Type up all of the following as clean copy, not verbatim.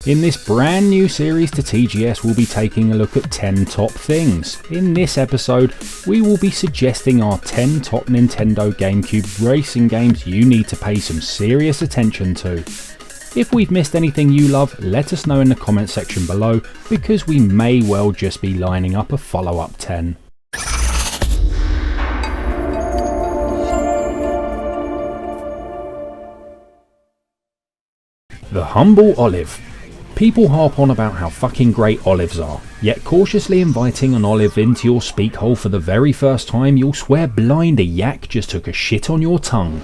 In this brand new series to TGS, we'll be taking a look at 10 top things. In this episode, we will be suggesting our 10 top Nintendo GameCube racing games you need to pay some serious attention to. If we've missed anything you love, let us know in the comment section below, because we may well just be lining up a follow-up 10. The Humble Olive. People harp on about how fucking great olives are, yet cautiously inviting an olive into your speak hole for the very first time, you'll swear blind a yak just took a shit on your tongue.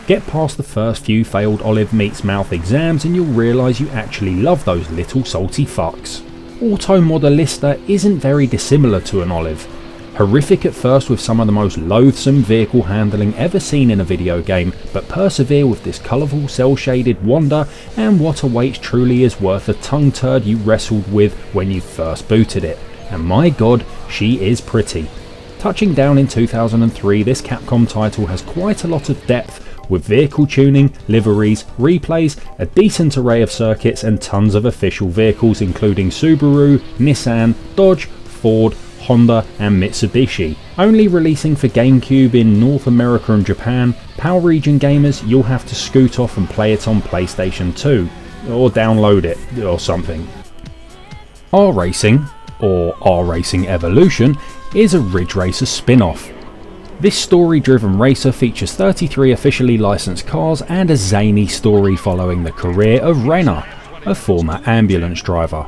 Get past the first few failed olive meets mouth exams and you'll realise you actually love those little salty fucks. Modellista isn't very dissimilar to an olive. Horrific at first with some of the most loathsome vehicle handling ever seen in a video game, but persevere with this colourful cel-shaded wonder, and what awaits truly is worth a tongue turd you wrestled with when you first booted it. And my god, she is pretty. Touching down in 2003, this Capcom title has quite a lot of depth, with vehicle tuning, liveries, replays, a decent array of circuits and tons of official vehicles including Subaru, Nissan, Dodge, Ford, Honda and Mitsubishi. Only releasing for GameCube in North America and Japan, PAL region gamers, you'll have to scoot off and play it on PlayStation 2, or download it, or something. R-Racing, or R-Racing Evolution, is a Ridge Racer spin-off. This story-driven racer features 33 officially licensed cars and a zany story following the career of Renner, a former ambulance driver.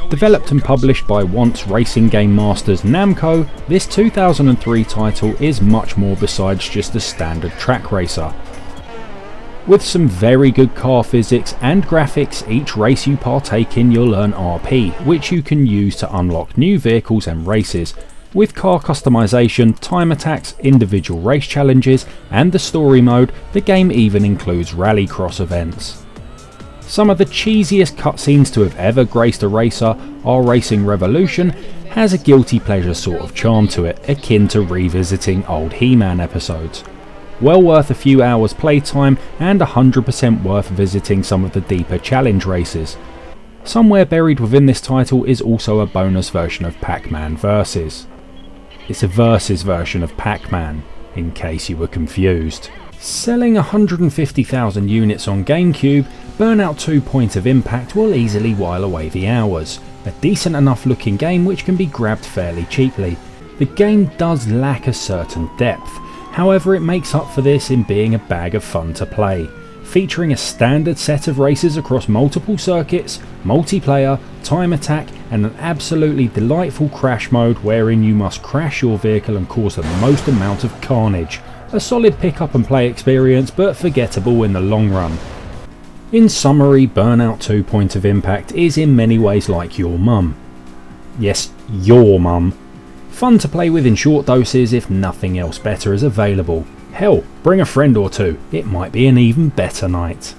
Developed and published by once racing game masters Namco, this 2003 title is much more besides just a standard track racer. With some very good car physics and graphics, each race you partake in you'll earn RP, which you can use to unlock new vehicles and races. With car customization, time attacks, individual race challenges and the story mode, the game even includes rallycross events. Some of the cheesiest cutscenes to have ever graced a racer, R-Racing Revolution has a guilty pleasure sort of charm to it, akin to revisiting old He-Man episodes. Well worth a few hours playtime and 100% worth visiting some of the deeper challenge races. Somewhere buried within this title is also a bonus version of Pac-Man Versus. It's a Versus version of Pac-Man, in case you were confused. Selling 150,000 units on GameCube, Burnout 2 Point of Impact will easily while away the hours. A decent enough looking game which can be grabbed fairly cheaply. The game does lack a certain depth, however it makes up for this in being a bag of fun to play. Featuring a standard set of races across multiple circuits, multiplayer, time attack and an absolutely delightful crash mode wherein you must crash your vehicle and cause the most amount of carnage. A solid pick up and play experience, but forgettable in the long run. In summary, Burnout 2 Point of Impact is in many ways like your mum. Yes, your mum. Fun to play with in short doses if nothing else better is available. Hell, bring a friend or two, it might be an even better night.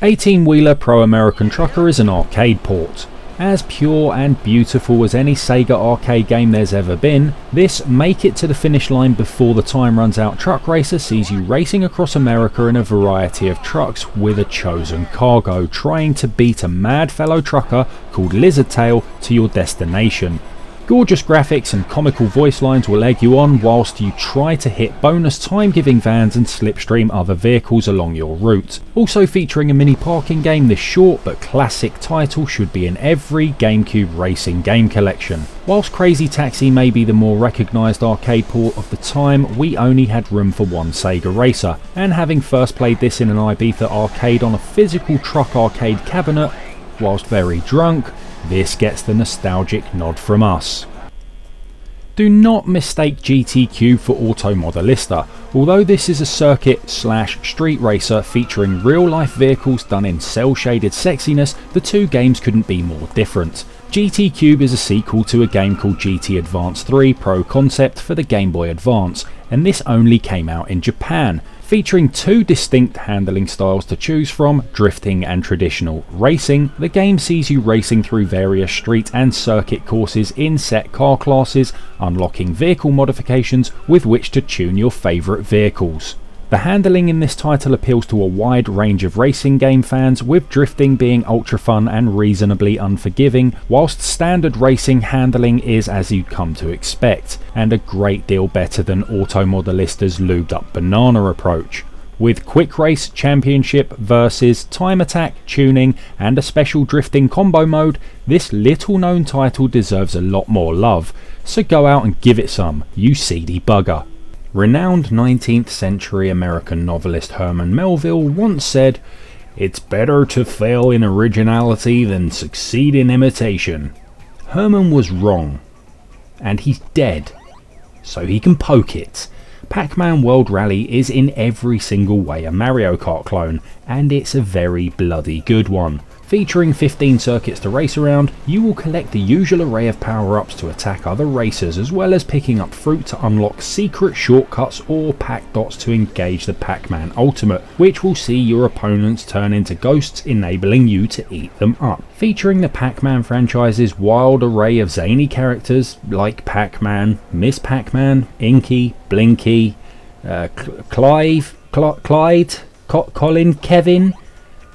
18-Wheeler Pro American Trucker is an arcade port. As pure and beautiful as any Sega arcade game there's ever been, this make it to the finish line before the time runs out truck racer sees you racing across America in a variety of trucks with a chosen cargo, trying to beat a mad fellow trucker called Lizardtail to your destination. Gorgeous graphics and comical voice lines will egg you on whilst you try to hit bonus time-giving vans and slipstream other vehicles along your route. Also featuring a mini parking game, this short but classic title should be in every GameCube racing game collection. Whilst Crazy Taxi may be the more recognised arcade port of the time, we only had room for one Sega racer, and having first played this in an Ibiza arcade on a physical truck arcade cabinet, whilst very drunk, this gets the nostalgic nod from us. Do not mistake GT Cube for Modellista. Although this is a circuit/street racer featuring real life vehicles done in cel shaded sexiness, the two games couldn't be more different. GT Cube is a sequel to a game called GT Advance 3 Pro Concept for the Game Boy Advance, and this only came out in Japan. Featuring two distinct handling styles to choose from, drifting and traditional racing, the game sees you racing through various street and circuit courses in set car classes, unlocking vehicle modifications with which to tune your favourite vehicles. The handling in this title appeals to a wide range of racing game fans, with drifting being ultra fun and reasonably unforgiving, whilst standard racing handling is as you'd come to expect, and a great deal better than Auto Modellista's lubed up banana approach. With Quick Race, Championship, Versus, Time Attack, Tuning, and a special drifting combo mode, this little known title deserves a lot more love, so go out and give it some, you seedy bugger. Renowned 19th century American novelist Herman Melville once said, "It's better to fail in originality than succeed in imitation." Herman was wrong. And he's dead. So he can poke it. Pac-Man World Rally is in every single way a Mario Kart clone, and it's a very bloody good one. Featuring 15 circuits to race around, you will collect the usual array of power-ups to attack other racers, as well as picking up fruit to unlock secret shortcuts or pack dots to engage the Pac-Man Ultimate, which will see your opponents turn into ghosts, enabling you to eat them up. Featuring the Pac-Man franchise's wild array of zany characters like Pac-Man, Miss Pac-Man, Inky, Blinky, Clyde, Colin, Kevin.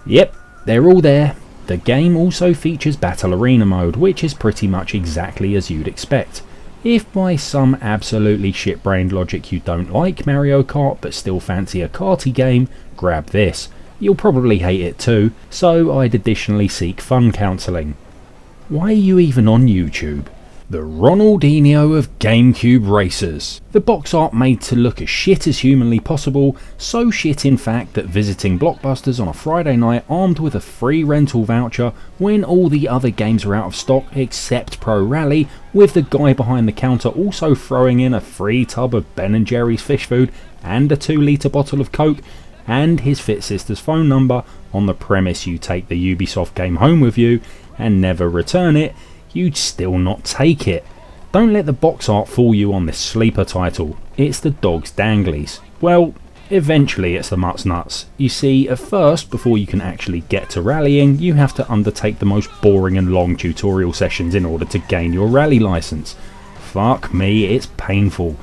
Yep, they're all there. The game also features Battle Arena mode, which is pretty much exactly as you'd expect. If by some absolutely shit-brained logic you don't like Mario Kart but still fancy a karty game, grab this. You'll probably hate it too, so I'd additionally seek fun counselling. Why are you even on YouTube? The Ronaldinho of GameCube racers. The box art made to look as shit as humanly possible, so shit in fact that visiting Blockbusters on a Friday night armed with a free rental voucher when all the other games are out of stock except Pro Rally, with the guy behind the counter also throwing in a free tub of Ben & Jerry's fish food and a 2-litre bottle of Coke and his fit sister's phone number on the premise you take the Ubisoft game home with you and never return it, you'd still not take it. Don't let the box art fool you on this sleeper title. It's the dog's danglies. Well, eventually it's the mutt's nuts. You see, at first, before you can actually get to rallying, you have to undertake the most boring and long tutorial sessions in order to gain your rally license. Fuck me, it's painful.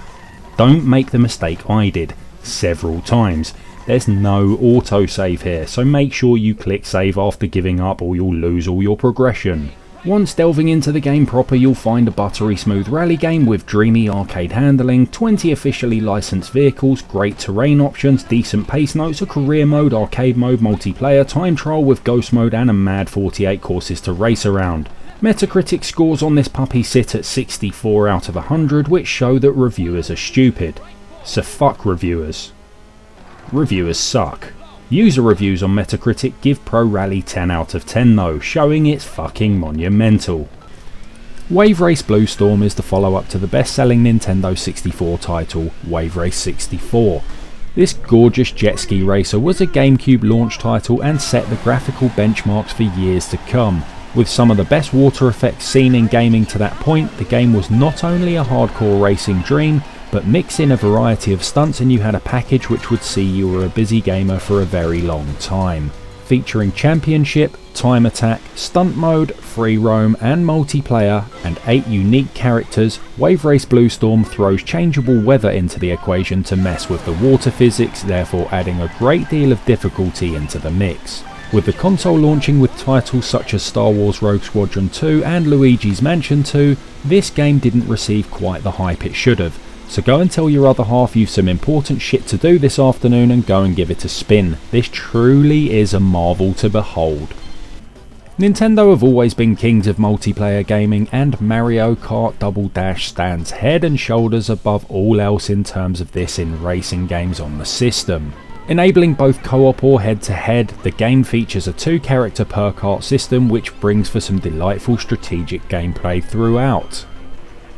Don't make the mistake I did, several times. There's no autosave here, so make sure you click save after giving up or you'll lose all your progression. Once delving into the game proper, you'll find a buttery smooth rally game with dreamy arcade handling, 20 officially licensed vehicles, great terrain options, decent pace notes, a career mode, arcade mode, multiplayer, time trial with ghost mode and a mad 48 courses to race around. Metacritic scores on this puppy sit at 64 out of 100, which show that reviewers are stupid. So fuck reviewers. Reviewers suck. User reviews on Metacritic give Pro Rally 10 out of 10 though, showing it's fucking monumental. Wave Race Blue Storm is the follow-up to the best-selling Nintendo 64 title, Wave Race 64. This gorgeous jet ski racer was a GameCube launch title and set the graphical benchmarks for years to come. With some of the best water effects seen in gaming to that point, the game was not only a hardcore racing dream, but mix in a variety of stunts and you had a package which would see you were a busy gamer for a very long time. Featuring Championship, Time Attack, Stunt Mode, Free Roam and Multiplayer, and 8 unique characters, Wave Race Blue Storm throws changeable weather into the equation to mess with the water physics, therefore adding a great deal of difficulty into the mix. With the console launching with titles such as Star Wars Rogue Squadron 2 and Luigi's Mansion 2, this game didn't receive quite the hype it should have. So go and tell your other half you've some important shit to do this afternoon and go and give it a spin. This truly is a marvel to behold. Nintendo have always been kings of multiplayer gaming, and Mario Kart Double Dash stands head and shoulders above all else in terms of this in racing games on the system. Enabling both co-op or head-to-head, the game features a 2-character per kart system which brings for some delightful strategic gameplay throughout.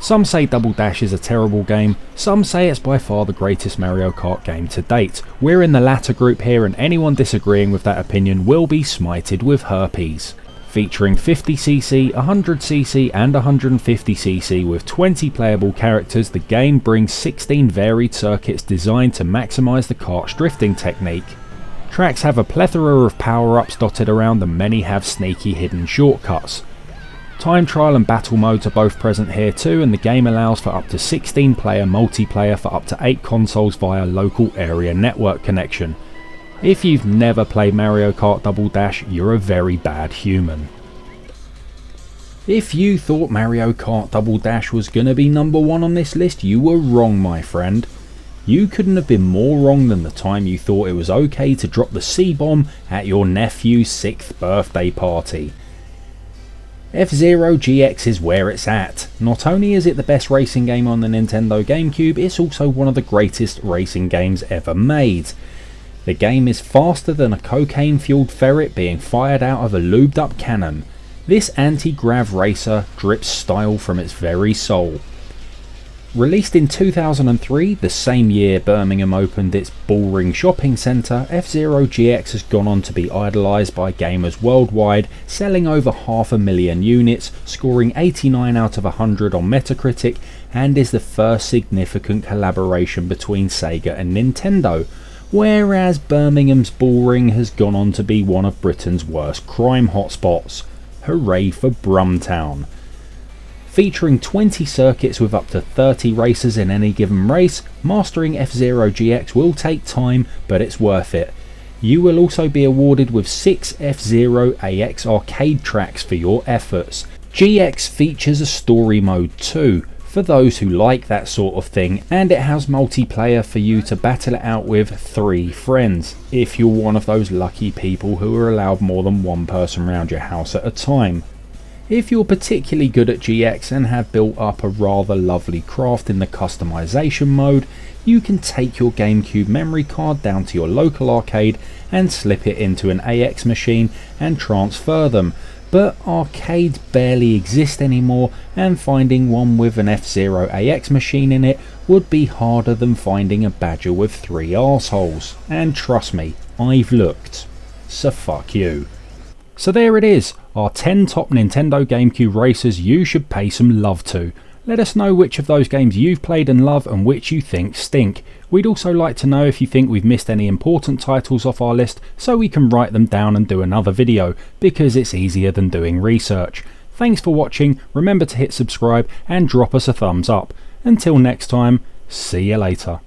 Some say Double Dash is a terrible game, some say it's by far the greatest Mario Kart game to date. We're in the latter group here, and anyone disagreeing with that opinion will be smited with herpes. Featuring 50cc, 100cc and 150cc with 20 playable characters, the game brings 16 varied circuits designed to maximise the kart's drifting technique. Tracks have a plethora of power-ups dotted around and many have sneaky hidden shortcuts. Time trial and battle modes are both present here too, and the game allows for up to 16 player multiplayer for up to 8 consoles via local area network connection. If you've never played Mario Kart Double Dash, you're a very bad human. If you thought Mario Kart Double Dash was gonna be number 1 on this list, you were wrong, my friend. You couldn't have been more wrong than the time you thought it was okay to drop the C-bomb at your nephew's 6th birthday party. F-Zero GX is where it's at. Not only is it the best racing game on the Nintendo GameCube, it's also one of the greatest racing games ever made. The game is faster than a cocaine-fueled ferret being fired out of a lubed-up cannon. This anti-grav racer drips style from its very soul. Released in 2003, the same year Birmingham opened its Bullring shopping centre, F-Zero GX has gone on to be idolised by gamers worldwide, selling over 500,000 units, scoring 89 out of 100 on Metacritic, and is the first significant collaboration between Sega and Nintendo, whereas Birmingham's Bullring has gone on to be one of Britain's worst crime hotspots. Hooray for Brumtown. Featuring 20 circuits with up to 30 racers in any given race, mastering F-Zero GX will take time, but it's worth it. You will also be awarded with 6 F-Zero AX arcade tracks for your efforts. GX features a story mode too, for those who like that sort of thing, and it has multiplayer for you to battle it out with 3 friends, if you're one of those lucky people who are allowed more than one person around your house at a time. If you're particularly good at GX and have built up a rather lovely craft in the customization mode, you can take your GameCube memory card down to your local arcade and slip it into an AX machine and transfer them. But arcades barely exist anymore, and finding one with an F-Zero AX machine in it would be harder than finding a badger with 3 arseholes. And trust me, I've looked. So fuck you. So there it is, our 10 top Nintendo GameCube racers you should pay some love to. Let us know which of those games you've played and love and which you think stink. We'd also like to know if you think we've missed any important titles off our list so we can write them down and do another video, because it's easier than doing research. Thanks for watching, remember to hit subscribe and drop us a thumbs up. Until next time, see you later.